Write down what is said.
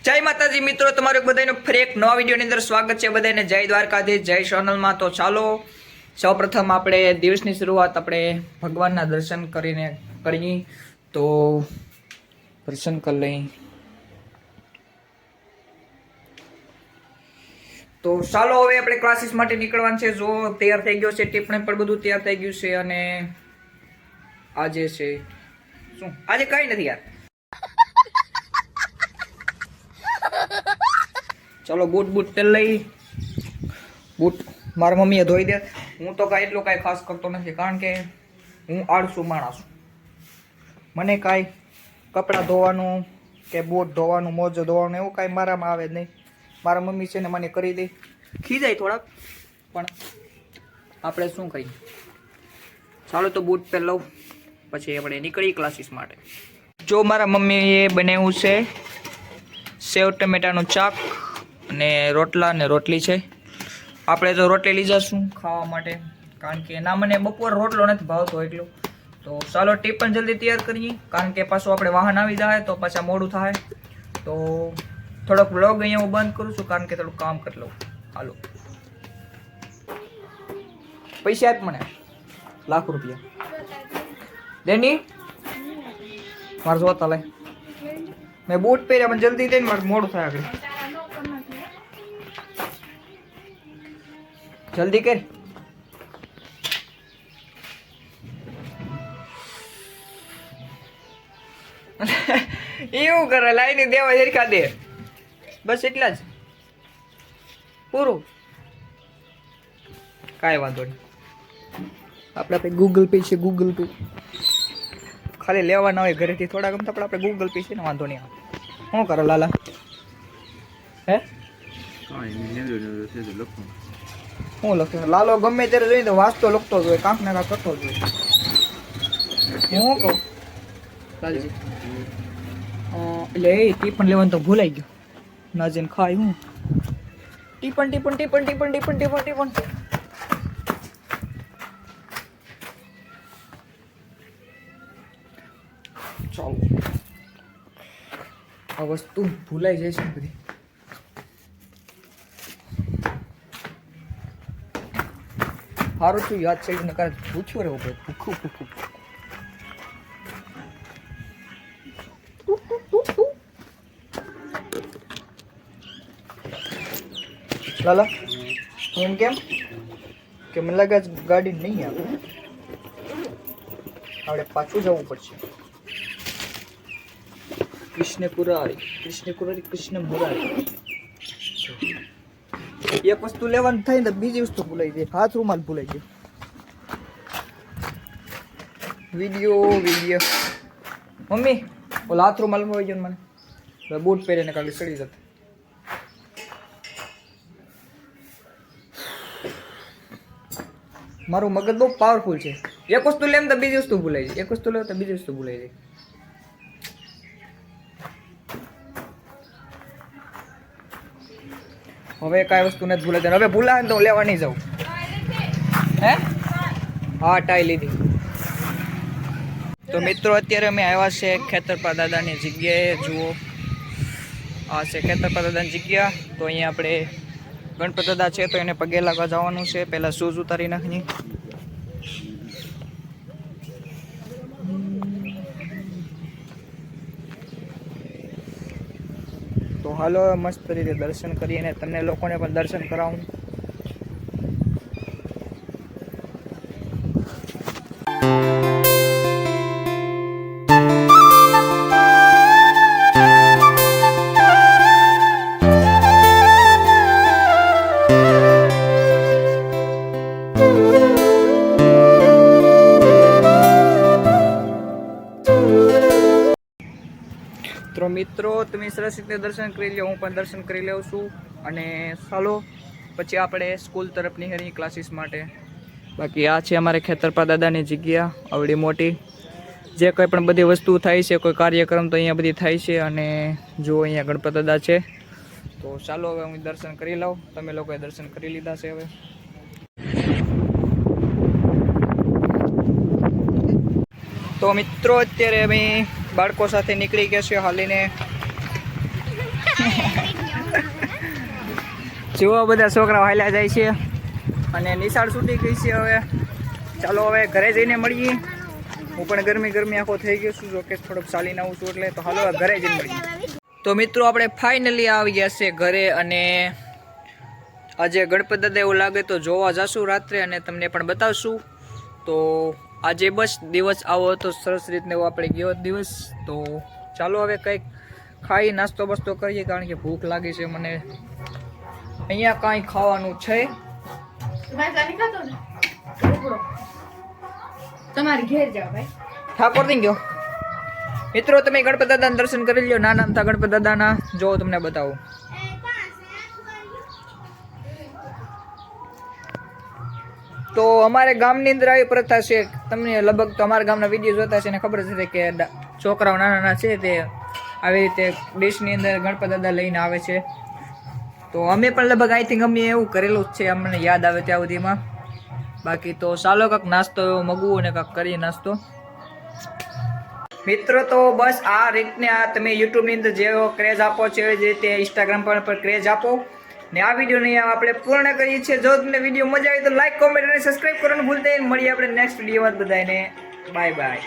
જય માતાજી મિત્રો, તમારું બધાનું ફરી એક નવા વિડીયોની અંદર સ્વાગત છે. બધાને જય દ્વારકાધીશ, જય સોનલમાં. તો ચાલો સૌપ્રથમ આપણે દિવસની શરૂઆત આપણે ભગવાનના દર્શન કરીને કરીએ. તો દર્શન કરી લઈ. તો ચાલો હવે આપણે ક્લાસીસ માટે નીકળવાનું છે. જો તૈયાર થઈ ગયો છે, ટિપ્પણી પણ બધું તૈયાર થઈ ગયું છે. અને આજે છે શું, આજે કઈ નથી યાર. ચલો બૂટ પહેર લઈ. બૂટ મારી મમ્મીએ ધોઈ દે. હું તો કાંઈ એટલું કાંઈ ખાસ કરતો નથી, કારણ કે હું આળસુ માણસ છું. મને કાંઈ કપડાં ધોવાનું કે બૂટ ધોવાનું, મોજો ધોવાનું એવું કાંઈ મારામાં આવે જ નહીં. મારા મમ્મી છે ને મને કરી દે, ખીજાય થોડાક, પણ આપણે શું કહીએ. ચાલો તો બૂટ પહેર લઉં, પછી આપણે નીકળી ક્લાસીસ માટે. જો મારા મમ્મીએ બનાવ્યું છે સેવ ટમેટાનું શાક અને રોટલા અને રોટલી છે. આપણે તો રોટલી લઈ જશું ખાવા માટે, કારણ કે ના મને બપોર રોટલો નથી ભાવતો એટલું. તો ચાલો ટિફિન જલ્દી તૈયાર કરીએ, કારણ કે પાછું આપણે વાહન આવી જાય તો પાછા મોડું થાય. તો થોડોક વ્લોગ અહીંયા હું બંધ કરું છું, કારણ કે થોડું કામ કરી લઉં. હાલો, પૈસા આપ મને, લાખ રૂપિયા દેની. મારે જોતા લે, મેં બૂટ પહેર્યા પણ જલ્દી દે ને, મારે મોડું થાય આગળ. જલ્દી કર. એવું કરે, લાઈને દેવા જરીકા દે, બસ એટલા જ, પૂરું. કાંઈ વાંધો નહીં, આપણે આપણે ગૂગલ પે છે, ગૂગલ પે ખાલી લેવાના હોય ઘરેથી થોડા ગમતા, પણ આપણે ગૂગલ પે છે ને, વાંધો નહીં આવે. શું કરો લાલા? હે શું લખે લાલો? ગમે ત્યારે જોઈને તો વાંચતો લખતો જ હોય, કાંક ને કાંક કરતો જ હોય. હું કહું લાલજી, એટલે એ ટીપણ લેવાનું તો ભૂલાઈ ગયું. ના જઈને ખાય હું ટીપણ ટીપણ ટીપણ ટીપણ ટીપણ ટીપણ ટીપણ. ચાલો, આ વસ્તુ ભૂલાઈ જાય છે બધી. સારું છું યાદ છે ને, કારણ પૂછ્યું રહેવું પડે. ભૂખું ભૂખું લાલા એમ કેમ કે મને લાગે ગાડી નહીં આવે, આપણે પાછું જવું પડશે. કૃષ્ણ કુરારી, કૃષ્ણ કુરારી, કૃષ્ણ મુરારી. એક વસ્તુ લેવાનું થાય ને બીજી વસ્તુ ભૂલાઈ જાય. હાથ રૂમાલ ભૂલાઈ ગયો. વિડીયો મમ્મી ઓલા હાથ રૂમાલ હોય ગયો મને. બૂટ પહેરીને કાલે ચડી જતા. મારું મગજ બહુ પાવરફુલ છે. એક વસ્તુ લેમ તો બીજી વસ્તુ ભૂલાઈ જાય, એક વસ્તુ લેવ તો બીજી વસ્તુ ભૂલાઈ જાય. હવે કાંઈ વસ્તુ નથી ભૂલાઈ જાય. હવે ભૂલાય ને તો હું લેવા નહીં જાઉં. હે હા, ટાઈ લીધી. તો મિત્રો અત્યારે અમે આવ્યા છે ખેતરપા દાદાની જગ્યાએ. જુઓ, આ છે ખેતરપા દાદાની જગ્યા. તો અહીંયા આપણે ગણપત દાદા છે, તો એને પગે લાગવા જવાનું છે. પહેલાં શૂઝ ઉતારી નાખીએ. તો હાલો મસ્ત રીતે દર્શન કરીએ અને તમને લોકોને પણ દર્શન કરાવું. તો મિત્રો તમે સરસ રીતે દર્શન કરી લો, હું પણ દર્શન કરી લઉં છું. અને ચાલો પછી આપણે સ્કૂલ તરફ નીકળીએ ક્લાસીસ માટે. બાકી આ છે અમારે ખેતરપા દાદાની જગ્યા, આવડી મોટી. જે કંઈ પણ બધી વસ્તુ થાય છે, કોઈ કાર્યક્રમ તો અહીંયા બધી થાય છે. અને જો અહીંયા ગણપત દાદા છે. તો ચાલો હવે હું દર્શન કરી લઉં. તમે લોકોએ દર્શન કરી લીધા છે હવે. તો મિત્રો અત્યારે અમે બાળકો સાથે નીકળી ગયા છે હાલીને. જેવા બધા છોકરાઓ હાલ્યા જાય છે અને નિશાળ છૂટી ગઈ છે. હવે ચાલો હવે ઘરે જઈને મળીએ. હું પણ ગરમી આખો થઈ ગયો છું, જોકે થોડોક ચાલીને આવું છું એટલે. તો હાલો ઘરે જઈને મળીએ. તો મિત્રો આપણે ફાઇનલી આવી ગયા છે ઘરે, અને આજે ગણપત દાદા એવું લાગે તો જોવા જશું રાત્રે અને તમને પણ બતાવશું. તો આજે બસ દિવસ આવો હતો સરસ રીતને એવો આપણે ગયો દિવસ. તો ચાલો હવે કંઈક ખાઈ નાસ્તો બસ્તો કરીએ, કારણ કે ભૂખ લાગી છે મને. અહીંયા કાંઈ ખાવાનું છે તમારી ઘેર જાવ ભાઈ. ઠાકોર થઈ ગયો. મિત્રો તમે ગણપત દાદાના દર્શન કરી લ્યો, નાના હતા ગણપત દાદાના. જો તમને બતાવું. તો અમારે ગામની અંદર આવી પ્રથા છે, તમને લગભગ તો અમારા ગામના વિડીયો જોતા છે ને ખબર જ છે કે છોકરાઓ નાના છે તે આવી રીતે ડીશની અંદર ગણપત દાદા લઈને આવે છે. તો અમે પણ લગભગ આઈ થિંક અમે એવું કરેલું જ છે, અમને યાદ આવે ત્યાં સુધીમાં. બાકી તો ચાલો કાંક નાસ્તો એવો મગવું અને કાંક કરીએ નાસ્તો. મિત્રો તો બસ આ રીતને આ તમે યુટ્યુબની અંદર જેવો ક્રેઝ આપો છો એવી જ રીતે ઇન્સ્ટાગ્રામ પર ક્રેઝ આપો. ને આ વિડીયોને આપણે પૂર્ણ કરીએ છીએ. જો તમને વિડીયો મજા આવી તો લાઈક, કોમેન્ટ અને સબસ્ક્રાઈબ કરવાનું ભૂલતા નહીં. મળીએ આપણે નેક્સ્ટ વિડીયોમાં. બધાને બાય બાય.